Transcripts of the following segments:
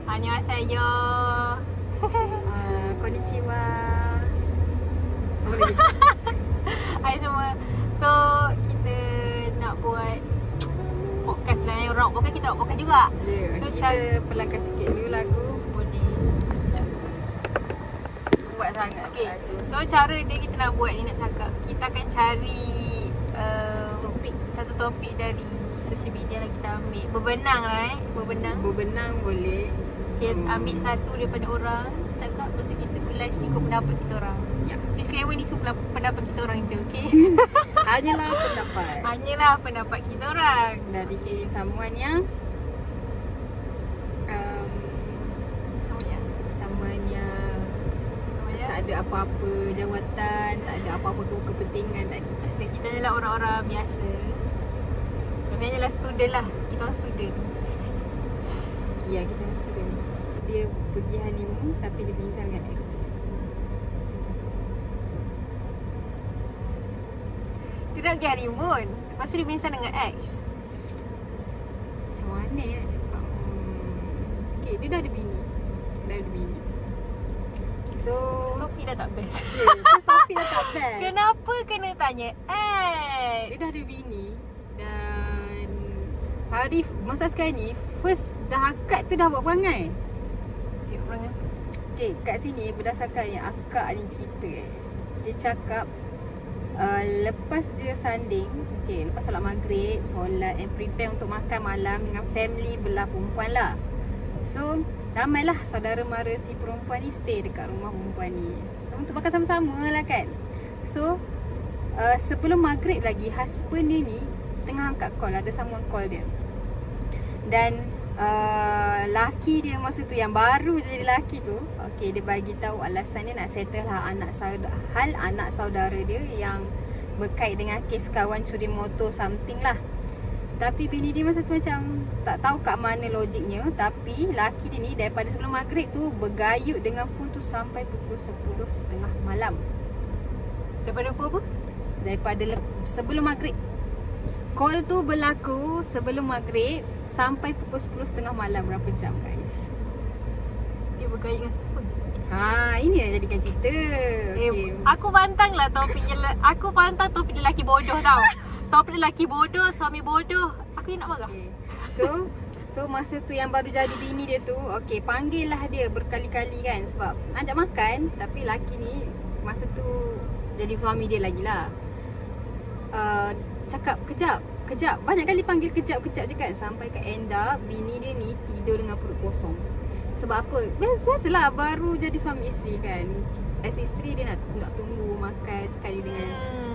Annyeonghaseyo. Konnichiwa. Hai semua. So kita nak buat podcast lah yang rock. Bukan kita rock podcast juga. So kita perlahan sikit dulu lagu. Boleh. Buat sangat. Okay. So cara dia kita nak buat ni, nak cakap, kita akan cari satu topik dari social media lah, kita ambil. Berbenang lah Berbenang boleh. Kita ambil satu daripada orang, cakap, lepas tu kita ulas ikut pendapat kita orang. Ya. Disclaimer ni semua pendapat kita orang je, okay? Hanyalah pendapat. Hanyalah pendapat kita orang. Dari someone yang tak ada apa-apa jawatan, tak ada apa-apa kepentingan, tak ada. Kita adalah orang-orang biasa. Kami adalah student lah. Kita orang student. Ya, kita orang student. Dia pergi honeymoon tapi dia bincang dengan ex dia. Dia nak pergi honeymoon, lepas tu dia bincang dengan ex. Macam mana nak cakap? Okay, dia dah ada bini. So topik dah tak best. Topik dah tak best. Kenapa kena tanya ex? Dia dah ada bini. Dan masa sekarang ni, first dah akad tu dah buat perangai. Okay, perangai. Okay, kat sini berdasarkan yang akak ni cerita, dia cakap lepas dia sanding, okay, lepas solat maghrib, solat and prepare untuk makan malam dengan family belah perempuan lah. So ramailah saudara mara si perempuan ni stay dekat rumah perempuan ni. So untuk makan sama-sama lah kan. So sebelum maghrib lagi, husband dia ni tengah angkat call, ada someone call dia. Dan laki dia masa tu, yang baru jadi laki tu, okay, dia bagi tahu alasan dia nak settle anak saudara dia yang berkait dengan kes kawan curi motor something lah. Tapi bini dia masa tu macam tak tahu kat mana logiknya. Tapi laki dia ni daripada sebelum maghrib tu bergayut dengan phone tu sampai pukul 10.30 malam. Daripada pukul apa? Daripada sebelum maghrib. Call tu berlaku sebelum maghrib sampai pukul 10.30 malam. Berapa jam guys? Dia bergayut dengan siapa? Ini yang jadikan cerita. Okay. Aku pantang lah topiknya. Aku pantang topik lelaki bodoh tau. Topik lelaki bodoh, suami bodoh. Aku ni nak marah. Okay. So masa tu yang baru jadi bini dia tu, okay, panggil lah dia berkali-kali kan. Sebab ajak makan. Tapi laki ni masa tu jadi suami dia lagi lah. Cakap kejap. Banyak kali panggil kejap je kan. Sampai ke end up bini dia ni tidur dengan perut kosong. Sebab apa? Biasalah baru jadi suami isteri kan. As isteri dia nak tunggu makan sekali dengan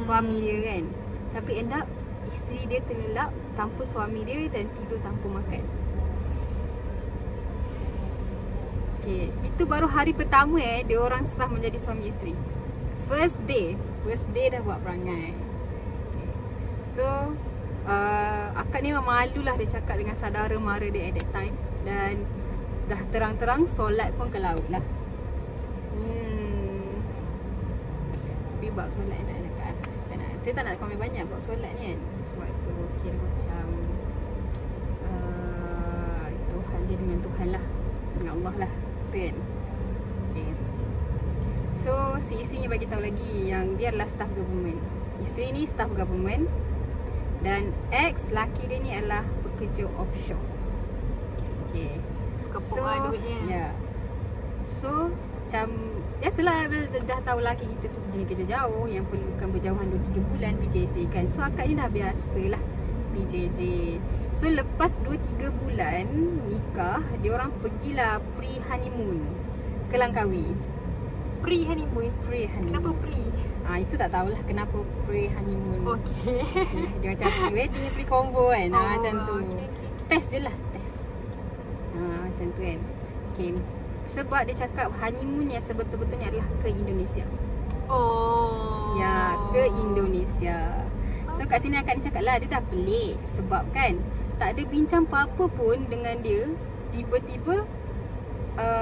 suami dia kan. Tapi end up isteri dia terlelap tanpa suami dia dan tidur tanpa makan. Okay, itu baru hari pertama dia orang sah menjadi suami isteri. First day dah buat perangai. Okay. So akak ni memang malu lah dia cakap dengan saudara mara dia at that time. Dan dah terang-terang solat pun ke laut lah. Tapi bab solat tak nak kat. Dia tak nak komen banyak buat solat ni kan. Sebab tu kira macam Tuhan dia dengan Tuhan lah, dengan Allah lah kan. Okay. So si isterinya bagi tahu lagi yang dia adalah staff government. Isteri ni staff government. Dan ex laki dia ni adalah pekerja offshore. Okay. Kepuk lah duitnya. Yeah. So macam biasalah dah tahu laki kita tu pergi kerja jauh, yang perlukan berjauhan 2-3 bulan PJJ kan. So akak ni dah biasalah PJJ. So lepas 2-3 bulan nikah, dia orang pergilah pre-honeymoon ke Langkawi. Pre-honeymoon? Kenapa pre? Itu tak tahulah kenapa pre-honeymoon. Okay. Dia macam pre-wedding, pre-combo kan. Macam tu. Okay. Test je lah. Macam tu kan. Okay. Sebab dia cakap honeymoon yang sebetul-betulnya adalah ke Indonesia. Ya, ke Indonesia. So kat sini akak ni cakap lah, dia dah pelik. Sebab kan tak ada bincang apa-apa pun dengan dia. Tiba-tiba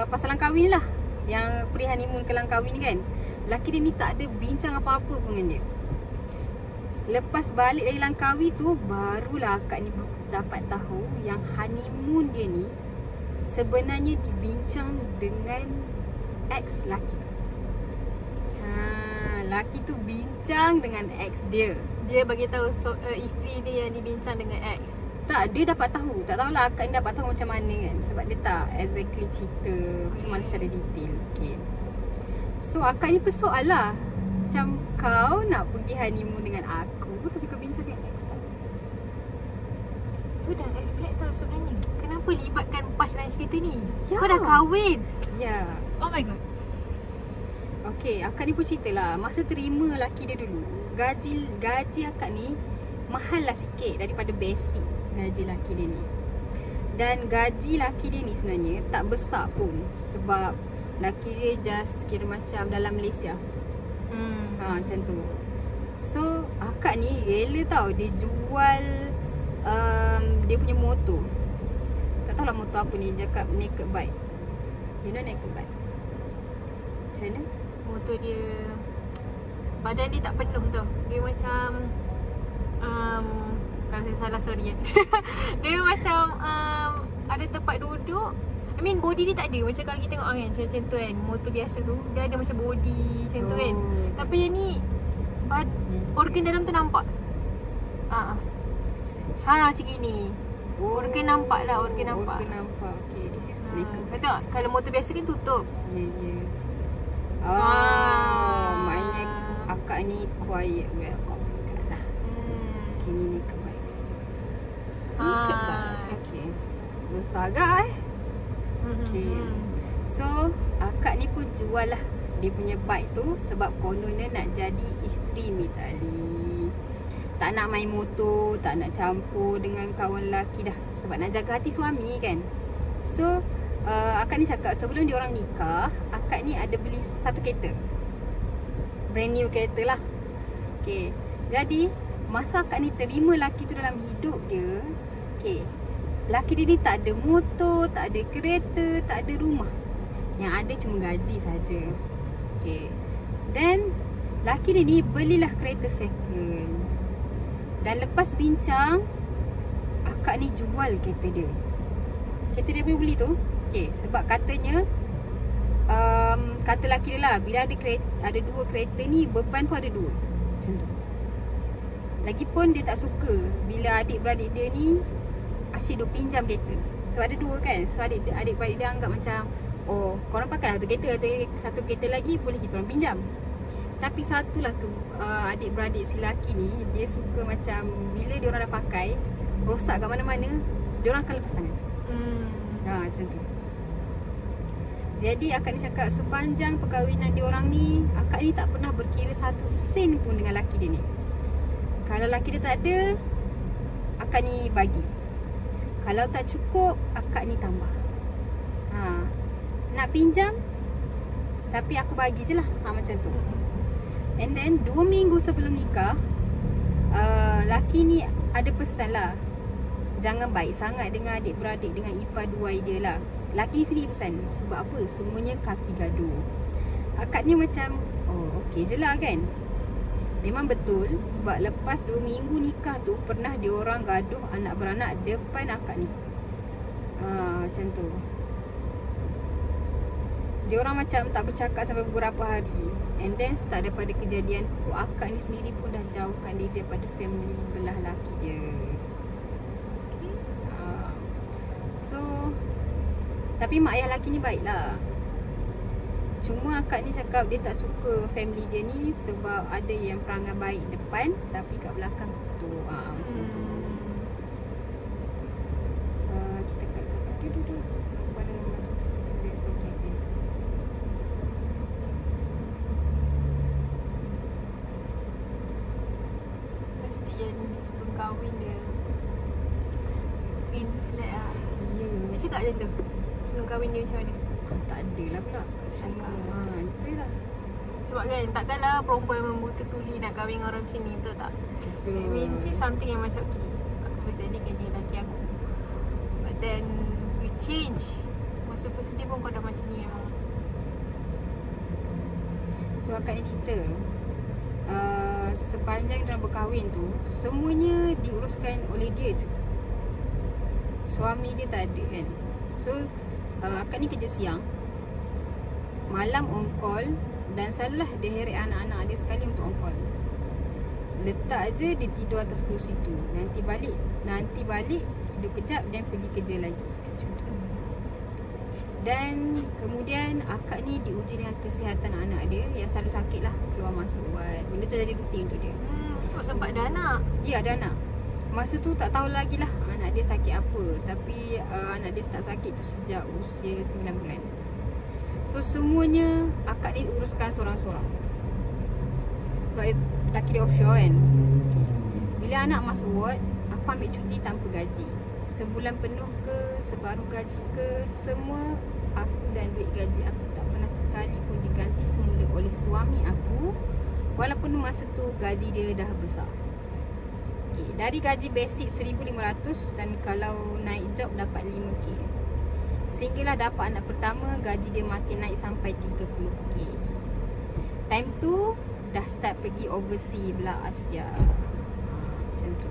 pasal Langkawi lah, yang pre-honeymoon ke Langkawi ni kan. Laki dia ni tak ada bincang apa-apa pun dengan dia. Lepas balik dari Langkawi tu, barulah akak ni dapat tahu yang honeymoon dia ni sebenarnya dibincang dengan ex laki tu. Laki tu bincang dengan ex dia. Dia bagi tahu isteri dia yang dibincang dengan ex. Tak, dia dapat tahu. Tak tahulah akak ni dapat tahu macam mana kan. Sebab dia tak exactly cerita macam mana secara detail. Okay. So akak ni persoal lah. Macam kau nak pergi honeymoon dengan aku, tapi kau bincang dengan ex kau. Tu dah red flag tau sebenarnya. Kenapa libatkan PAS dalam cerita ni? Ya. Kau dah kahwin. Ya. Oh my god. Okay, akak ni pun cerita lah. Masa terima laki dia dulu, gaji akak ni mahal lah sikit daripada basic gaji laki dia ni. Dan gaji laki dia ni sebenarnya tak besar pun. Sebab laki dia just kira macam dalam Malaysia. Macam tu. So akak ni rela tau dia jual dia punya motor. Tak tahulah motor apa ni. Dia cakap naked bike. You know naked bike? Macam mana? Motor dia, badan dia tak penuh tau. Dia macam kalau saya salah sorry kan. Dia macam ada tempat duduk. I mean body dia tak ada. Macam kalau kita tengok kan, macam tu kan, motor biasa tu dia ada macam body macam tu kan. Tapi yang ni organ dalam tu nampak. Macam gini. Organ nampak lah, organ nampak. Organ nampak. Okay, this is naked. Kau tengok kalau motor biasa kan tutup. Ya. Maknanya akak ni quiet well off lah. Okay, ni naked bike. Naked bike. Okay. Besar agak Okay. So akak ni pun jual lah dia punya bike tu sebab kononnya nak jadi isteri Mitali. Tak nak main motor, tak nak campur dengan kawan lelaki dah. Sebab nak jaga hati suami kan. So akak ni cakap sebelum dia orang nikah, akak ni ada beli satu kereta. Brand new kereta lah. Okay. Jadi masa akak ni terima lelaki tu dalam hidup dia, okay, lelaki dia ni tak ada motor, tak ada kereta, tak ada rumah. Yang ada cuma gaji saja. Okay. Then lelaki dia ni belilah kereta second. Dan lepas bincang, akak ni jual kereta dia. Kereta dia beli tu, okay, sebab katanya kata lelaki dia lah, bila ada dua kereta ni, beban pun ada dua. Macam tu. Lagipun dia tak suka bila adik-beradik dia ni asyik duk pinjam kereta. Sebab ada dua kan. So adik-beradik dia anggap macam, oh, korang pakai satu kereta, satu kereta lagi boleh kita orang pinjam. Tapi satulah adik-beradik si lelaki ni, dia suka macam bila dia orang dah pakai, rosak kat mana-mana, dia orang akan lepas tangan. Macam tu. Jadi akak ni cakap sepanjang perkahwinan dia orang ni, akak ni tak pernah berkira satu sen pun dengan lelaki dia ni. Kalau lelaki dia tak ada, akak ni bagi. Kalau tak cukup, akak ni tambah. Nak pinjam, tapi aku bagi je lah. Macam tu. And then 2 minggu sebelum nikah, laki ni ada pesan lah, jangan baik sangat dengan adik-beradik, dengan ipar duai dia lah. Laki ni sendiri pesan. Sebab apa? Semuanya kaki gaduh. Akak ni macam, oh okey je lah kan. Memang betul. Sebab lepas 2 minggu nikah tu, pernah dia orang gaduh anak beranak depan akak ni. Macam tu. Dia orang macam tak bercakap sampai beberapa hari. And then start daripada kejadian tu, akak ni sendiri pun dah jauhkan diri daripada family belah laki dia. Okay. So tapi mak ayah laki ni baik lah. Cuma akak ni cakap dia tak suka family dia ni sebab ada yang perangai baik depan tapi kat belakang tu. Macam tu. Kita kat duduk. Pasti yang ni dia sebelum kahwin dia green flag lah. Dia cakap macam tu sebelum kahwin dia macam mana? Tak ada lah pula. Itu lah. Sebab kan takkanlah perempuan membuta tuli nak kahwin dengan orang macam ni, betul tak? Betul. I mean see something yang macam okay, aku berjadikan dia lelaki aku, but then you change. Masa first day pun kau dah macam ni memang. So akak ni cerita, sepanjang dia berkahwin tu, semuanya diuruskan oleh dia je. suami dia tak ada kan. So akak ni kerja siang, malam on call, dan selalulah dia heret anak-anak dia sekali untuk on call. Letak je dia tidur atas kerusi tu. Nanti balik tidur kejap dan pergi kerja lagi. Dan kemudian akak ni diuji dengan kesihatan anak dia yang selalu sakit lah, keluar masuk buat. Benda tu jadi rutin untuk dia. Sebab ada anak. Ya, ada anak. Masa tu tak tahu lagi lah anak dia sakit apa. Tapi anak dia start sakit tu sejak usia 9 bulan. So semuanya akak ni uruskan seorang-seorang. Sebab laki dia offshore kan. Bila anak masuk ward, aku ambil cuti tanpa gaji. Sebulan penuh ke, separuh gaji ke, semua aku dan duit gaji aku tak pernah sekali pun diganti semula oleh suami aku. Walaupun masa tu gaji dia dah besar. Okay, dari gaji basic 1,500 dan kalau naik job dapat 5k. Sehinggalah dapat anak pertama, gaji dia makin naik sampai 30k. Time tu dah start pergi overseas belah Asia. Macam tu.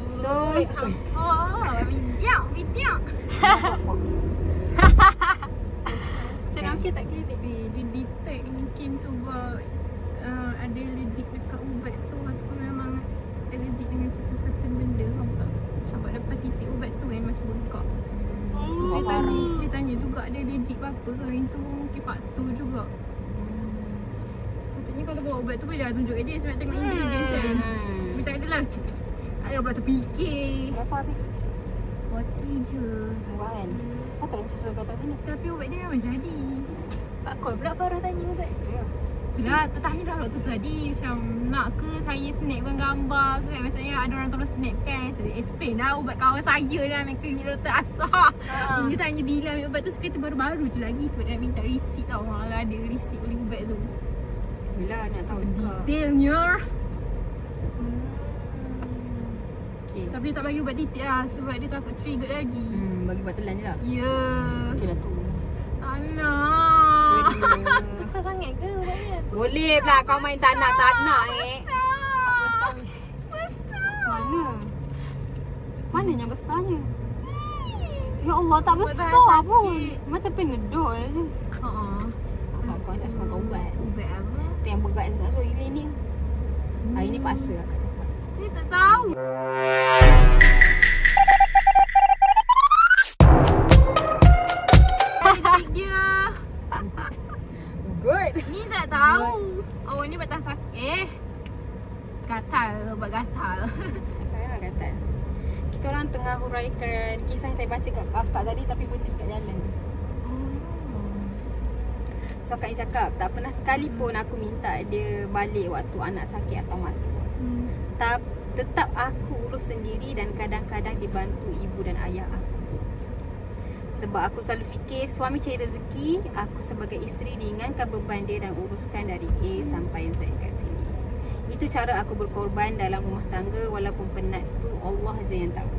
So video. Senang okey tak klinik? Dia detect mungkin cuba ada allergic dekat ubat tu, ataupun memang allergic dengan certain benda. Faham tak? Sebab lepas titik ubat tu kan macam bengkak. So dia tanya juga ada allergic apa ke. Itu mungkin faktor juga. Patutnya kalau bawa ubat tu boleh dah tunjuk dia sebab tengok ingredients kan. Tapi tak adalah. Ada pula terfikir. Berapa habis? 40 je. Murah kan? Apa kalau macam suruh kat sini? Tapi ubat dia memang jadi. Tak call pula Farah tanya ubat. Ya. Itulah, tertanya dah waktu tu tadi. Macam nak ke saya snapkan gambar ke kan. Maksudnya ada orang tolong snap kan. Saya explain lah ubat kawan saya dah ambil klinik Dr. Asar. Dia tanya bila ambil ubat tu, saya kata baru-baru je lagi. Sebab dia nak minta receipt tau. Kalau ada receipt beli ubat tu. Bila nak tahu juga. Detailnya. Okay. Tapi dia tak bagi ubat titik lah. Sebab dia takut trigger lagi. Bagi buat telan je lah. Ya. Okay lah tu. Alah. Besar sangat ke ubatnya? Boleh pula kau main tak nak Besar. Mana yang besarnya? Ya Allah, tak besar Besar pun. sakit. Macam Panadol je. Kau macam semua kau ubat. Ubat apa? Tu yang berat sangat. So ini ni. Hari ni paksa akak cakap. Dia tak tahu. Trik dia. Good. Ni tak tahu. Oh, ni batang sakit. Gatal, ubat gatal. Saya kata. Kita orang tengah huraikan kisah yang saya baca kat kakak tadi tapi berhenti kat jalan. So akak ni cakap, tak pernah sekali pun aku minta dia balik waktu anak sakit atau masuk. Tetap aku urus sendiri dan kadang-kadang dibantu ibu dan ayah aku. Sebab aku selalu fikir suami cari rezeki, aku sebagai isteri ringankan beban dia dan uruskan dari A sampai Z kat sini. Itu cara aku berkorban dalam rumah tangga walaupun penat tu Allah je yang tahu.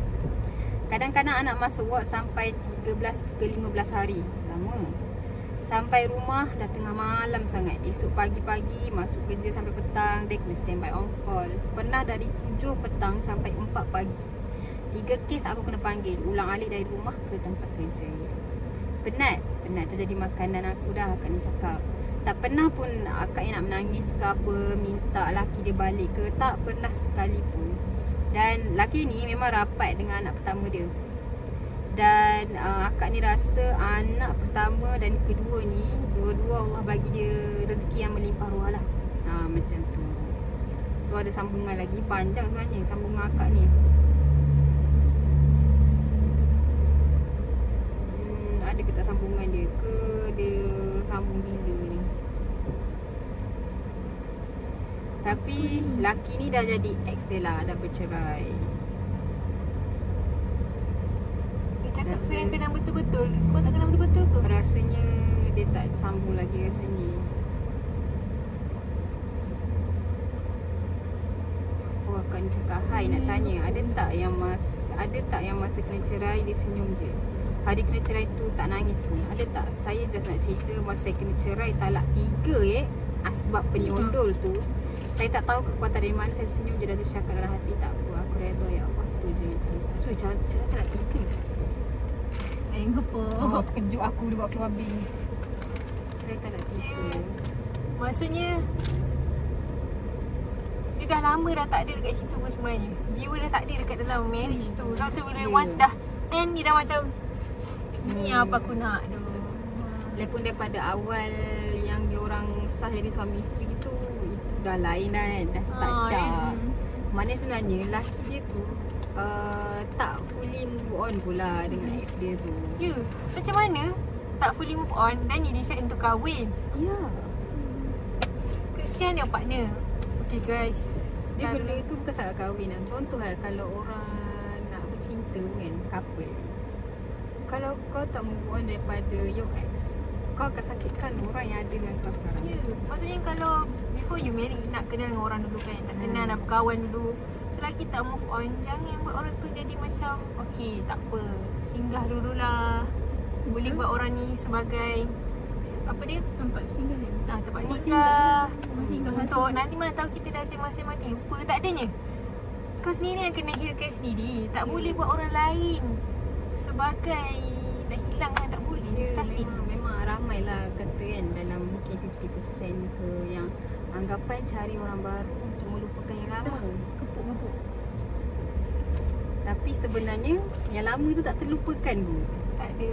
Kadang-kadang anak masuk ward sampai 13 ke 15 hari. Lama. Sampai rumah dah tengah malam sangat. Esok pagi-pagi masuk kerja sampai petang. Dia kena standby on call. Pernah dari 7 petang sampai 4 pagi. 3 kes aku kena panggil ulang alik dari rumah ke tempat kerja. Penat tu jadi makanan aku dah, akak ni cakap. Tak pernah pun akak ni nak menangis ke apa, minta laki dia balik ke. Tak pernah sekali pun. Dan laki ni memang rapat dengan anak pertama dia. Dan akak ni rasa anak pertama dan kedua ni, dua-dua Allah bagi dia rezeki yang melimpah ruah lah. Macam tu. So ada sambungan lagi, panjang sebenarnya sambungan akak ni. Ada ke tak sambungan dia ke, dia sambung bila ni. Tapi laki ni dah jadi ex dia lah, dah bercerai. Dia cakap kau yang kenal betul-betul. Kau tak kenal betul-betul ke? Rasanya dia tak sambung lagi rasanya. Oh, akak ni cakap, hai nak tanya, ada tak yang masa kena cerai dia senyum je? Hari kena cerai tu tak nangis pun. Ada tak? Saya just nak cerita masa saya kena cerai talak 3 asbab penyondol tu. Saya tak tahu kekuatan dari mana, saya senyum je dah tu cakap dalam hati, tak apa, aku redha ya Allah, tu je. So cerita tak nak tiga. Apa? Oh, terkejut aku dia buat keluar habis. Cerita tak nak tiga. Maksudnya dia dah lama dah tak ada dekat situ pun sebenarnya. Jiwa dah tak ada dekat dalam marriage tu. Lepas tu bila once dah end ni dah macam ni apa aku nak tu. Walaupun daripada awal yang diorang sah jadi suami isteri tu, itu dah lain kan. Dah start syak. Maknanya sebenarnya lelaki dia tu tak fully move on pula dengan ex dia tu. Ya, macam mana tak fully move on dan you decide untuk kahwin. Ya. Kesian yang partner. Okay guys, Dia benda tu bukan sangat kahwin lah. Contoh lah kalau orang nak bercinta kan, couple. Kalau kau tak move on daripada your ex, kau akan sakitkan orang yang ada dengan kau sekarang. ya, maksudnya kalau before you marry nak kenal dengan orang dulu kan, nak kenal, nak berkawan dulu. Selagi tak move on, jangan buat orang tu jadi macam okay, tak apa, singgah dululah. Boleh buat orang ni sebagai apa dia? Tempat singgah kan? Tempat singgah. Singgah Untuk nanti mana tahu kita dah sembang mati, lupa tak adanya. Kau sendiri yang kena healkan sendiri. Tak boleh buat orang lain sebagai dah hilang kan, tak boleh. Mustahil. Memang ramai lah kata kan, dalam mungkin 50% ke yang anggapan cari orang baru untuk melupakan yang lama. Kepuk-kepuk. Tapi sebenarnya yang lama tu tak terlupakan pun. Tak ada.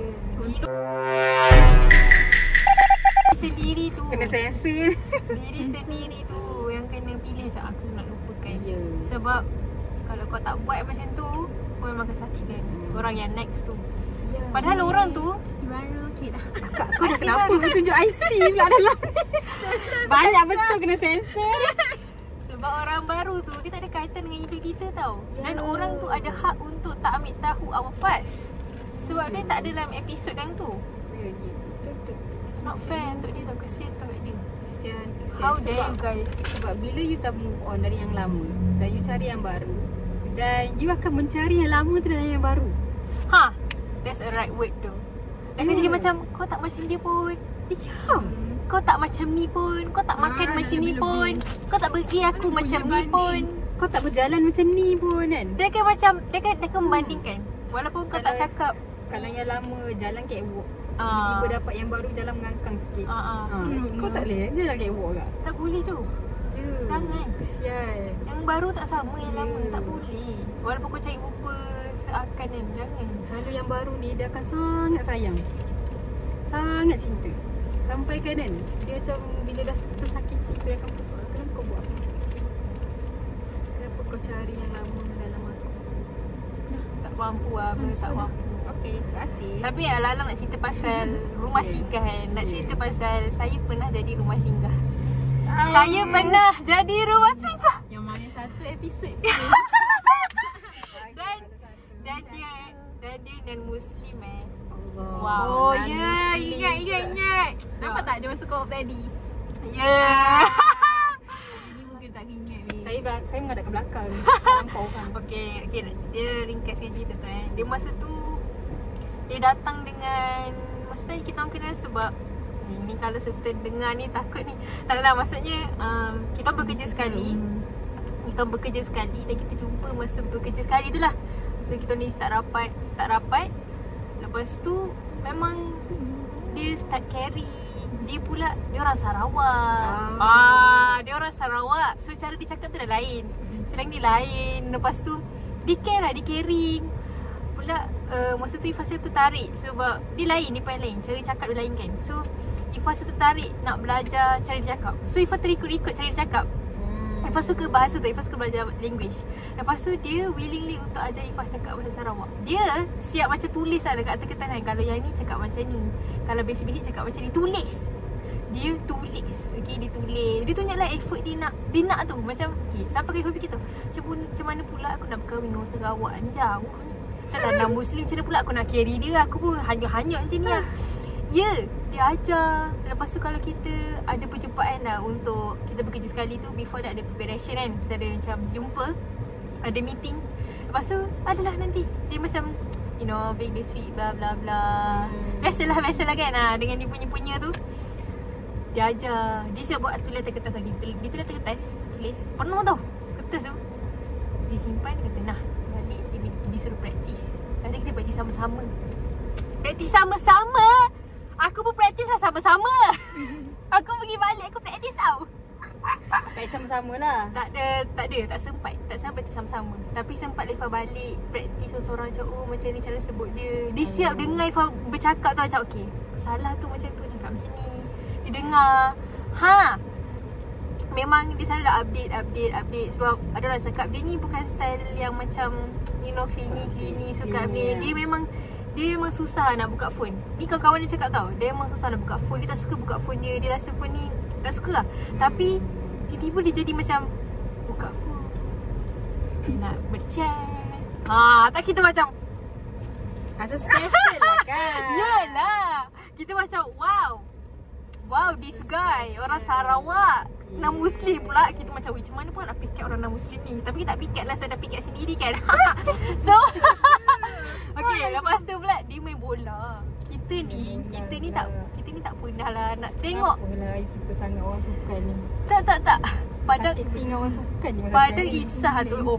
Sendiri tu. Kena selesa. Diri sendiri tu yang kena pilih macam aku nak lupakan. Ya. Sebab kalau kau tak buat macam tu, kau memang akan sakitkan orang yang next tu. Ya. Padahal orang tu Si baru okey dah. Kak, kau dah kenapa kau tunjuk IC pula dalam ni? Banyak betul kena sensor. sebab orang baru tu dia tak ada kaitan dengan hidup kita tau. Dan Ya. orang tu ada hak untuk tak ambil tahu our past. Sebab dia tak ada dalam episod yang tu. Ya, betul. It's not fair untuk dia tau. Kesian tau kat dia. Kesian. How dare you guys. Sebab bila you tak move on dari yang lama dan you cari yang baru, dan you akan mencari yang lama tu dan yang baru. Ha, that's a right word tu. Dan Ya. jadi macam kau tak macam dia pun. Ya. Kau tak macam ni pun. Kau tak makan Ah, macam ni lebih-lebih. pun. Kau tak bagi aku Ada macam punya ni pun. banding. Kau tak berjalan macam ni pun kan. Dia kan macam dia kan membandingkan. Walaupun kau tak Kalau- cakap Kalau yang lama jalan catwalk, Ah. tiba-tiba dapat yang baru jalan mengangkang sikit. Kau tak boleh jalan catwalk tak? tak boleh tu. Ya. Jangan. Kesian. Yang baru tak sama yang Ya. lama. Tak boleh. Walaupun kau cari rupa seakan kan. Jangan. Selalu yang baru ni dia akan sangat sayang, sangat cinta. Sampai kan dia macam bila dah tersakiti tu dia akan pesak. Kenapa kau buat apa? Kenapa kau cari yang lama dalam aku? Tak mampu lah. Benda tak mampu. Okey, terima kasih. Tapi Alang nak cerita pasal rumah singgah kan. Nak cerita pasal saya pernah jadi rumah singgah. Saya pernah jadi rumah singgah. Yang mana satu episod Dan dia non-Muslim Allah. Wow. Oh ya, ingat. Nampak tak dia masuk kau tadi? Ya. Ini mungkin tak ingat weh. Saya menghadap ke belakang. Nampak kan. Okey, dia ringkaskan cerita tu kan. Dia masa tu dia datang dengan masa tadi kita orang kenal sebab ni kalau serta dengar ni takut ni. Taklah maksudnya kita bekerja sekali. Kita bekerja sekali dan kita jumpa masa bekerja sekali tu lah. So kita ni start rapat. Lepas tu memang dia start carry. Dia pula dia orang Sarawak. Dia orang Sarawak. So cara dia cakap tu dah lain. Slang dia lain. Lepas tu dia care lah, dia caring. Pula masa tu Ifah tertarik sebab dia lain, dia paling lain. Cara cakap dia lain kan. So Ifah tertarik nak belajar cara dia cakap. So Ifah terikut-ikut cara dia cakap. Ifah suka bahasa tu, Ifah suka belajar language. Lepas tu dia willingly untuk ajar Ifah cakap bahasa Sarawak. Dia siap macam tulis lah dekat atas kertas kan. Kalau yang ni cakap macam ni, kalau basic-basic cakap macam ni, tulis. Dia tulis. Okay, dia tulis. Dia tunjuklah effort dia nak tu. Macam okay, sampai ke Ifah fikir tu, macam mana pula aku nak berkahwin dengan orang Sarawak ni, jauh ni. Dan Muslim macam mana pula aku nak carry dia. Aku pun hanyut-hanyut macam ni lah. Ya, dia ajar. Lepas tu kalau kita ada perjumpaan lah untuk kita bekerja sekali tu, before dah ada preparation kan. Kita ada macam jumpa, ada meeting. Lepas tu adalah nanti dia macam big this week bla bla bla. Biasalah kan dengan dia punya tu. Dia ajar. Dia siap buat tulis atas kertas lagi. Dia tulis atas kertas. Tulis penuh tau kertas tu. Dia simpan, dia kata nah balik dia disuruh praktis. Kata kita praktis sama-sama. Praktis sama-sama? Aku pun praktis lah sama-sama. Aku pergi balik, aku praktis tau. Tak sama-sama lah. Tak sempat praktis sama-sama. Tapi sempat Ifah balik praktis seorang-seorang macam macam ni cara sebut dia. Dia siap dengar Ifah bercakap tau macam okey, salah tu macam tu, cakap macam ni. Dia dengar. Memang dia selalu update sebab ada orang cakap dia ni bukan style yang macam clingy suka update. Dia memang susah nak buka phone. Ni kawan-kawan dia cakap tau, dia memang susah nak buka phone. Dia tak suka buka phone dia. Dia rasa phone ni tak suka lah. Tapi tiba-tiba dia jadi macam buka phone, dia nak berchat. Tak kita macam rasa special lah kan. Yelah, kita macam wow this guy orang Sarawak, non-Muslim pula. Kita macam macam mana pun nak pick up orang non-Muslim ni. Tapi kita tak pick up lah, so dah pick up sendiri kan. So okay, lepas tu pula dia main bola. Kita ni tak pernah lah nak tengok. Apalah, I suka sangat orang sukan ni. Tak. Padang sakit tinggal orang sukan je. Padang Ipsah tu.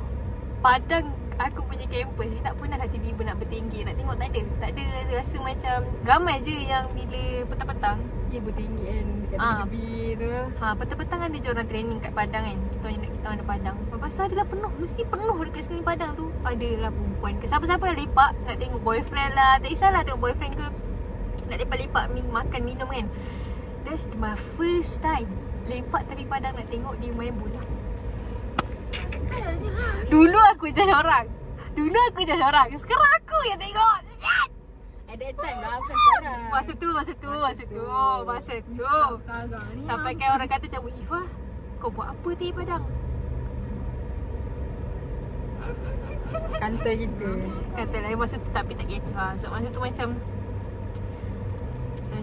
Padang aku punya kampus ni tak pernah lah tiba-tiba nak bertinggi nak tengok. Tak ada. Rasa macam ramai je yang bila petang-petang bertinggi kan dekat tepi tu. Petang-petang ada je orang training kat Padang kan. Kita ada Padang. Lepas tu adalah penuh. Mesti penuh dekat sekeliling Padang tu. Adalah perempuan ke siapa-siapa yang lepak nak tengok boyfriend lah. Tak kisahlah tengok boyfriend ke, nak lepak-lepak makan minum kan. That's my first time lepak tepi Padang nak tengok dia main bola. Dulu aku judge orang. Sekarang aku yang tengok. At that time lah, bukan sekarang. Masa tu sampai kan orang kata macam, Ifah, kau buat apa di Padang? Kantoi kita. Kata lah masa tu, tapi tak kecoh lah. So masa tu macam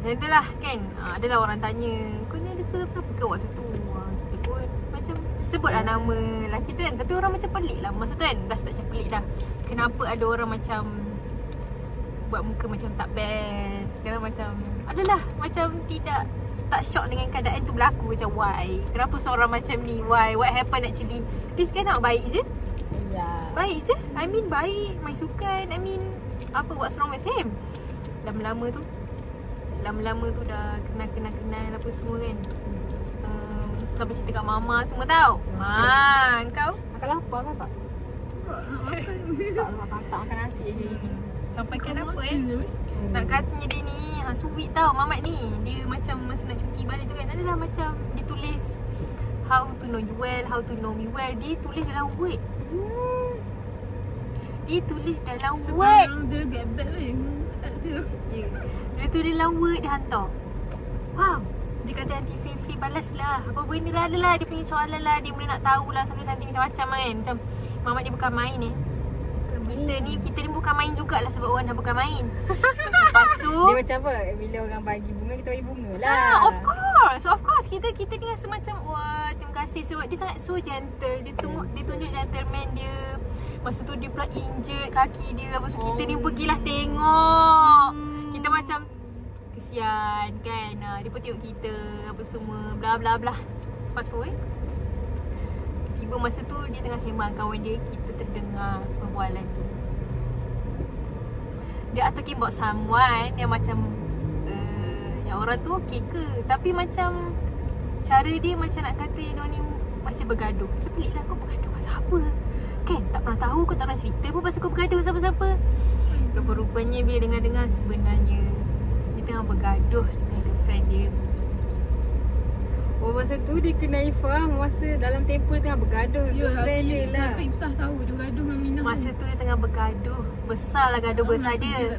tu lah kan. Adalah orang tanya, kau ni ada suka siapa ke waktu tu? Kita pun macam sebutlah nama lelaki tu kan. Tapi orang macam pelik lah. Masa tu kan dah start macam pelik dah. Kenapa ada orang macam buat muka macam tak best. Sekarang macam adalah macam tak shock dengan keadaan tu berlaku. Macam why? Kenapa seorang macam ni? Why? What happened actually? Dia sekarang nak baik je. Baik je. I mean baik, main sukan. I mean apa, what's wrong with him? Lama-lama tu dah kenal apa semua kan. Sampai cerita kat mama semua tau. Kau makan lapar kan tak? Tak makan nasi lagi. Sampai kan apa nak katanya dia ni sweet tau Mamat ni. Dia macam masa nak cuti balik tu kan, adalah macam dia tulis how to know you well, how to know me well. Dia tulis dalam word. Dia tulis dalam word. Dia get back Dia tulis dalam word, dia hantar. Wow. Dia kata nanti free balas lah. Apa benda lah, adalah dia punya soalan lah. Dia boleh nak tahu lah something macam-macam kan. Macam Mamat dia bukan main Kita ni bukan main jugalah sebab orang dah bukan main. Lepas tu dia macam apa? Bila orang bagi bunga, kita bagi bunga lah. Of course. Kita ni rasa macam wah, terima kasih sebab dia sangat so gentle. Dia tunjuk gentleman dia. Masa tu dia pula injured kaki dia. Lepas tu kita ni pergilah tengok. Kita macam kesian kan. Dia pun tengok kita apa semua bla bla bla. Fast forward. Tiba masa tu dia tengah sembang kawan dia, kita terdengar perbualan tu. Dia talking about someone yang macam yang orang tu okey ke, tapi macam cara dia macam nak kata dia ni masih bergaduh. Macam pelik lah, kau bergaduh pasal apa? Kan tak pernah tahu, kau tak pernah cerita pun pasal kau bergaduh siapa-siapa. Rupa-rupanya bila dengar-dengar sebenarnya dia tengah bergaduh dengan girlfriend dia. Masa tu dia kena Ifah masa dalam tempoh dia tengah bergaduh dengan girlfriend dia lah. Tapi Ipsah tahu dia gaduh dengan Minah. Masa tu dia tengah bergaduh. Besar lah gaduh besar dia.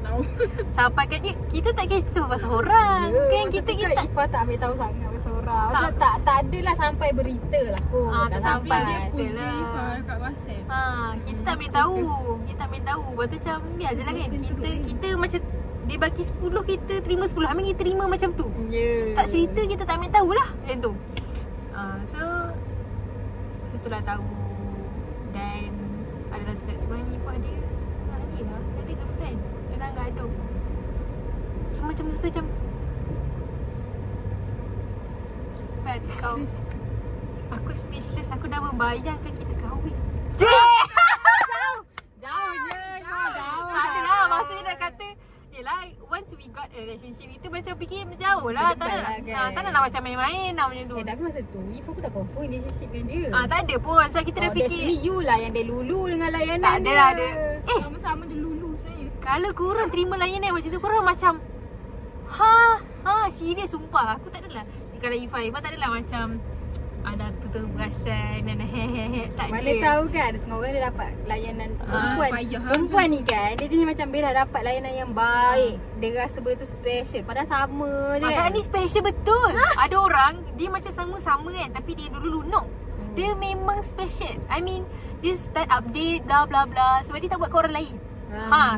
Sampai kan kita tak kecoh pasal orang. Kan kita Ifah tak ambil tahu sangat pasal orang. Tak adalah sampai berita lah pun. Tak sampai dia post lah. Ifah dekat WhatsApp. Kita tak ambil tahu. Lepas tu macam biar je lah kan. Kita macam dia bagi 10, kita terima 10. Amin kita terima macam tu. Tak cerita, kita tak ambil tahu lah macam tu. So itulah tahu. Dan adalah cakap sebenarnya Ifah dia ni lah, dia ada girlfriend. Dia tengah gaduh. So macam tu macam bad kau. Aku speechless. Aku dah membayangkan kita kahwin. Jauh je. Yelah, once we got a relationship, itu macam fikir jauh lah. Tak Berdepan nak, lah kan. tak nak macam main-main lah macam tu. Tapi masa tu If aku tak confirm relationship dengan dia. Tak ada pun. So kita dah That's fikir me, you lah yang dia lulu dengan layanan tak ada dia. lah ada. Sama-sama dia lulu sebenarnya. Kalau korang terima layanan macam tu, korang macam serius sumpah. Aku tak adalah. Kalau Ifah tak adalah macam ada tutur perasan dan tak Mana ada. tahu kan ada setengah orang dia dapat layanan perempuan. payah Perempuan ni kan dia jenis macam Bella dapat layanan yang baik. Dia rasa benda tu special. Padahal sama je Masalah kan. ni special betul. Ada orang dia macam sama-sama kan, tapi dia dulu no. Dia memang special. I mean, dia start update bla bla bla sebab dia tak buat kat orang lain.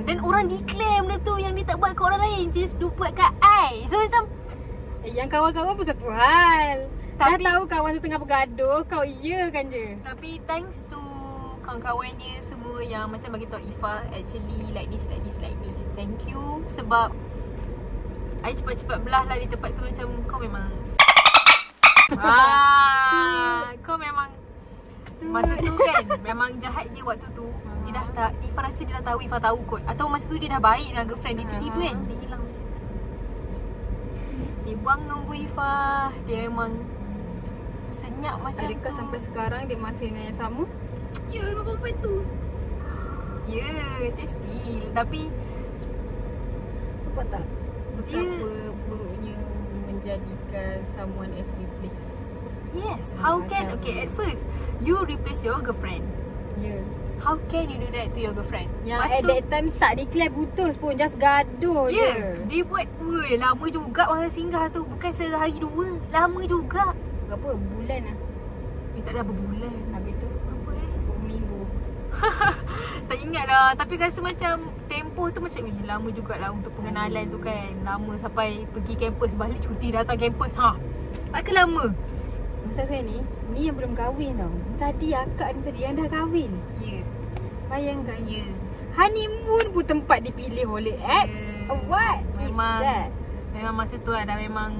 Dan orang declare benda tu yang dia tak buat kat orang lain, just dia buat kat I. So macam Yang kawan-kawan pun satu hal. Tapi- Dah tahu kawan tu tengah bergaduh, kau iya kan je. tapi thanks to kawan-kawan dia semua yang macam bagi tahu Ifah actually like this. Thank you sebab I cepat-cepat belah lah di tempat tu macam kau memang kau memang masa tu kan memang jahat dia waktu tu. Dia dah tak, Ifah rasa dia dah tahu, Ifah tahu kot. Atau masa tu dia dah baik dengan girlfriend dia, tiba-tiba kan dia hilang macam tu. Dia buang nombor Ifah. Dia memang senyap macam Adakah tu. sampai sekarang dia masih dengan yang sama? Ya, apa-apa tu. Ya, dia still. Tapi Nampak tak? Dia- Betapa buruknya menjadikan someone as replace. yes, how can, okay, at first you replace your girlfriend. Ya. How can you do that to your girlfriend? Yang Lepas at tu, that time tak declare putus pun, just gaduh ya, je. dia buat, weh, lama juga masa singgah tu. Bukan sehari dua, lama juga. Berapa bulan lah. Tak ada berbulan. Habis tu Apa berapa minggu. Tak ingat lah. Tapi rasa macam tempoh tu macam lama jugalah untuk pengenalan tu kan. Lama sampai pergi kampus, balik cuti, datang kampus. Takkan lama. Masa saya ni yang belum kahwin tau. Tadi akak ni tadi yang dah kahwin. Ya. Bayangkan. Ya. Honeymoon pun tempat dipilih oleh ex. What Memang is that? Memang masa tu ada memang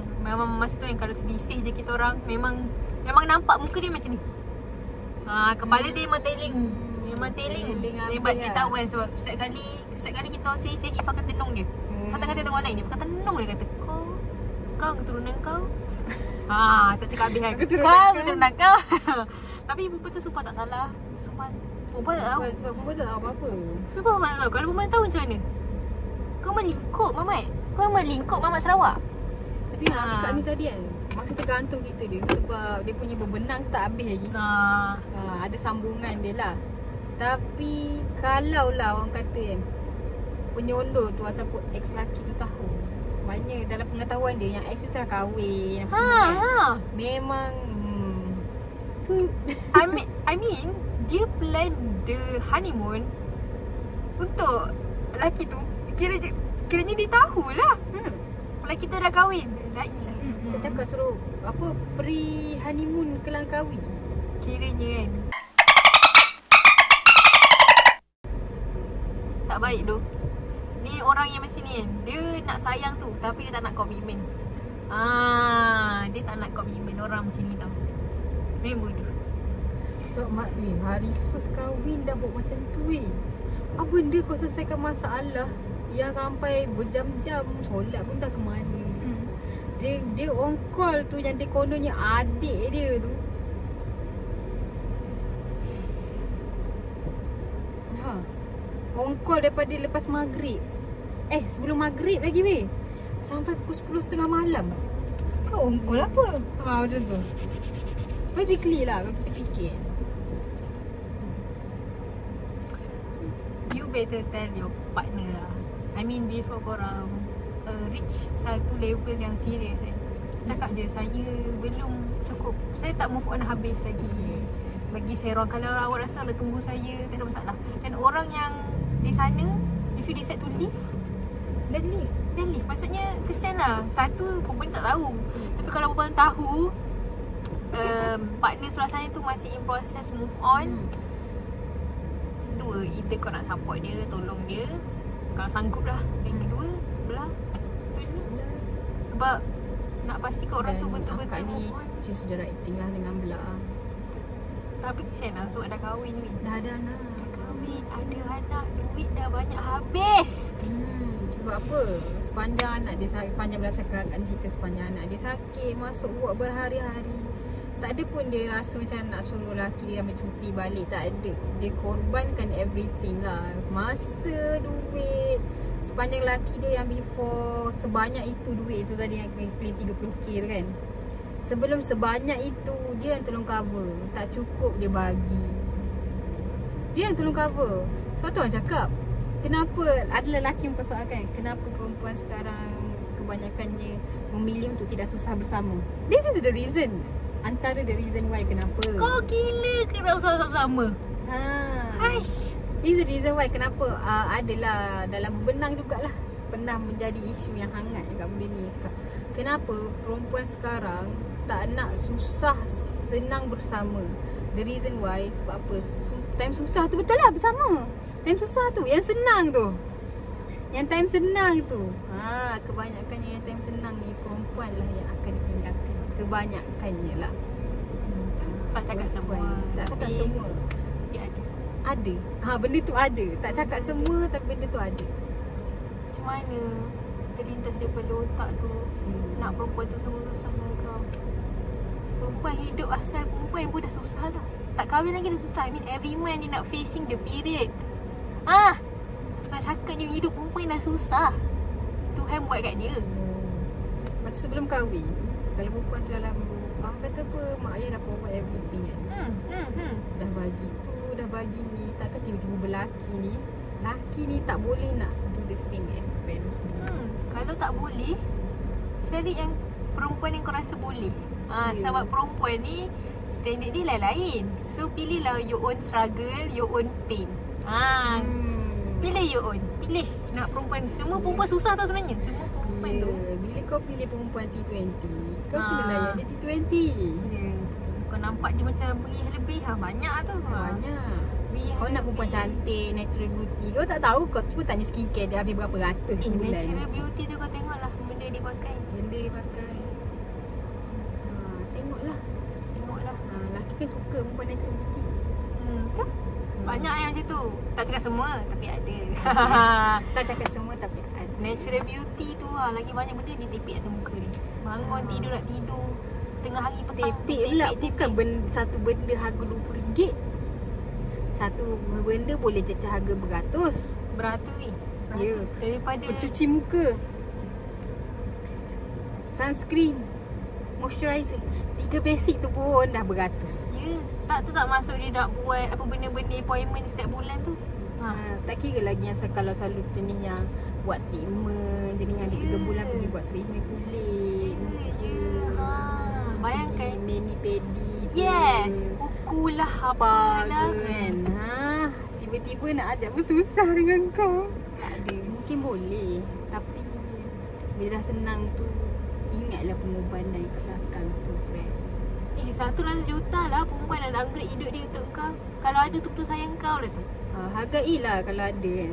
masa tu yang kalau sedisih je kita orang memang nampak muka dia macam ni. Kepala dia memang teling. Memang teling. Teling Hebat habis dia lah. tahu kan sebab setiap kali kita orang selisih Ifah akan tenung dia. Kata-kata tengok online dia akan tenung dia kata kau keturunan kau. Tak cakap habis kan. Keturunan kau. Tapi perempuan tu sumpah tak salah. Sumpah perempuan tak tahu. Sebab perempuan tak tahu apa-apa. Sumpah perempuan tak tahu. Kalau perempuan tahu macam mana? Kau memang lingkup Mamat. Kau memang lingkup Mamat Sarawak. Tapi akak ni tadi kan masih tergantung kita dia. Sebab dia punya berbenang tu tak habis lagi. Ada sambungan dia lah. Tapi kalau lah orang kata kan penyondor tu ataupun ex lelaki tu tahu, maknanya dalam pengetahuan dia yang ex tu telah kahwin apa semua kan. Memang tu I mean dia plan the honeymoon untuk lelaki tu. Kiranya dia tahulah lelaki tu dah kahwin. La ilah. saya cakap suruh apa pre honeymoon ke Langkawi. Kiranya kan tak baik tu. Ni orang yang macam ni kan, dia nak sayang tu tapi dia tak nak komitmen. Dia tak nak komitmen. Orang macam ni tau. Memang bodoh. So mak hari first kahwin dah buat macam tu apa benda kau selesaikan masalah yang sampai berjam-jam, solat pun tak ke mana. Dia on call tu yang dia kononnya adik dia tu. On call daripada lepas maghrib. Sebelum maghrib lagi weh. Sampai pukul 10.30 malam. Kau on call apa? Macam tu. Logically lah kalau kita fikir. You better tell your partner lah. I mean before korang reach satu level yang serius kan. Cakap je saya belum cukup. Saya tak move on habis lagi. Bagi saya ruang. Kalau awak rasa nak tunggu saya, tak ada masalah. Dan orang yang di sana, if you decide to leave, Dan ni then leave. Maksudnya kesian lah. Satu, perempuan tak tahu. Tapi kalau perempuan tahu partner sebelah sana tu masih in process move on, dua, either kau nak support dia, tolong dia kalau sanggup lah. Yang kedua, belah. Betul je. Sebab nak pastikan orang tu betul-betul akak ni move on. choose the right thing lah dengan Belah. Tapi kesian lah sebab dah kahwin ni. Dah ada anak. Dah kahwin, ada anak, duit dah banyak habis. Sebab apa? Sepanjang anak dia sakit, sepanjang berdasarkan cerita sepanjang anak dia sakit, masuk buat berhari-hari. Tak ada pun dia rasa macam nak suruh lelaki dia ambil cuti balik. Tak ada. Dia korbankan everything lah. Masa, duit. Sepanjang lelaki dia yang before sebanyak itu duit tu tadi yang claim 30k tu kan. Sebelum sebanyak itu dia yang tolong cover. Tak cukup dia bagi. Dia yang tolong cover. Sebab tu orang cakap, kenapa ada lelaki mempersoalkan kenapa perempuan sekarang kebanyakannya memilih untuk tidak susah bersama. This is the reason. Antara the reason why kenapa. Kau gila ke nak sama-sama? Haish. This is the reason why kenapa adalah dalam benang jugalah pernah menjadi isu yang hangat dekat benda ni. Cakap kenapa perempuan sekarang tak nak susah senang bersama. The reason why sebab apa? Time susah tu betul lah bersama. Time susah tu, yang senang tu, yang time senang tu, kebanyakannya yang time senang ni perempuan lah yang akan ditinggalkan. Kebanyakannya lah. Tak cakap semua. Tak cakap semua. Tapi ada. Ada. Benda tu ada. Tak cakap semua tapi benda tu ada. Macam mana terlintas daripada otak tu nak perempuan tu sama susah dengan kau. Perempuan hidup asal perempuan pun dah susah lah. Tak kahwin lagi dah susah. I mean every month dia nak facing the period. Nak cakap je hidup perempuan dah susah. Tuhan buat kat dia. Macam sebelum kahwin, kalau perempuan tu dalam kata apa, mak ayah dah provide everything kan. Dah bagi tu, dah bagi ni. Takkan tiba-tiba berlaki ni, laki ni tak boleh nak do the same as parents ni. Kalau tak boleh, cari yang perempuan yang kau rasa boleh. Sebab perempuan ni standard dia lain-lain. So pilihlah your own struggle, your own pain. Pilih your own. Pilih nak perempuan. Semua perempuan susah tau sebenarnya. Semua perempuan tu. Bila kau pilih perempuan T20, kau kena layan dia T20. Kau nampak dia macam berlebih. Banyak tu. Banyak. Kau nak perempuan cantik, natural beauty. Kau tak tahu, kau cuba tanya skincare dia habis berapa ratus sebulan. Natural beauty tu kau tengoklah benda dia pakai. Benda dia pakai. Tengoklah. Laki kan suka perempuan natural beauty. Betul? Banyak yang macam tu. Tak cakap semua tapi ada. Tak cakap semua tapi ada. Natural beauty tu lagi banyak benda dia tepik atas muka dia. Bangun tidur nak tidur, tengah hari petang tepik pula. Bukan satu benda harga RM20. Satu benda boleh cecah harga beratus. Beratus. Ya. Daripada pencuci muka, sunscreen, moisturizer, 3 basic tu pun dah beratus. Ya. Tak masuk dia nak buat apa benda-benda appointment setiap bulan tu. Tak kira lagi yang kalau selalu jenis yang buat treatment, jenis yang 3 bulan pergi buat treatment kulit. Bayangkan mani pedi. Yes, kuku lah apalah kan. Tiba-tiba nak ajak bersusah dengan kau. Tak ada. Mungkin boleh, tapi bila dah senang tu, ingatlah pengorbanan kat belakang tu. 100 juta lah perempuan nak upgrade hidup dia untuk kau. Kalau ada tu betul sayang kau lah tu. Hargailah kalau ada kan.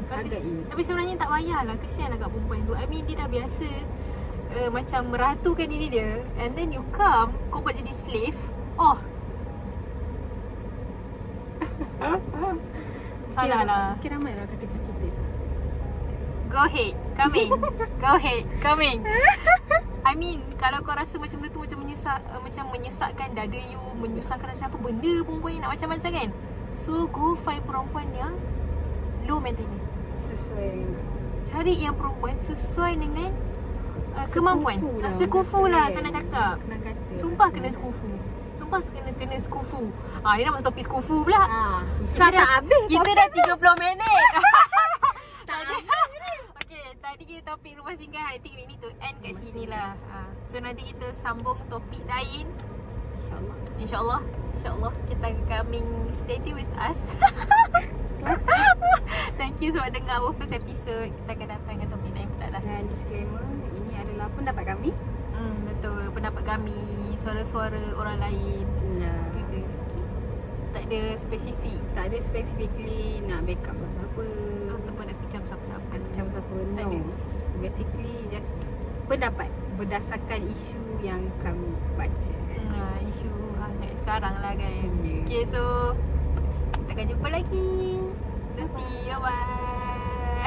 Hargai. Tapi sebenarnya tak payahlah. Kesianlah kat perempuan tu. I mean dia dah biasa macam meratukan diri dia. And then you come, kau buat jadi slave. Salah lah. Mungkin ramai orang kata macam kita. Go ahead, coming. Go ahead, coming. I mean, kalau kau rasa macam benda tu macam menyesatkan dada you, menyusahkan rasa apa benda perempuan yang nak macam-macam kan. So, go find perempuan yang low maintenance. Sesuai. Cari yang perempuan sesuai dengan kemampuan. Sekufu lah saya nak cakap. Sumpah kena sekufu. Sumpah kena sekufu. Dia nak masuk topik sekufu pula. Susah tak habis. Kita dah 30 minit. Tadi kita topik rumah singgah, I think we need to end kat sini lah. So nanti kita sambung topik lain. InsyaAllah kita coming. Stay tuned with us. Thank you sebab dengar our first episode. Kita akan datang dengan topik lain pula lah. Dan disclaimer, ini adalah pendapat kami. Betul, pendapat kami, suara-suara orang lain. Itu je. Tak ada spesifik. Tak ada specifically nak backup apa-apa ataupun nak kecam siapa-siapa. No. Basically just pendapat berdasarkan isu yang kami baca. Isu hangat sekarang lah kan. Okay, so Kita akan jumpa lagi nanti. Bye-bye.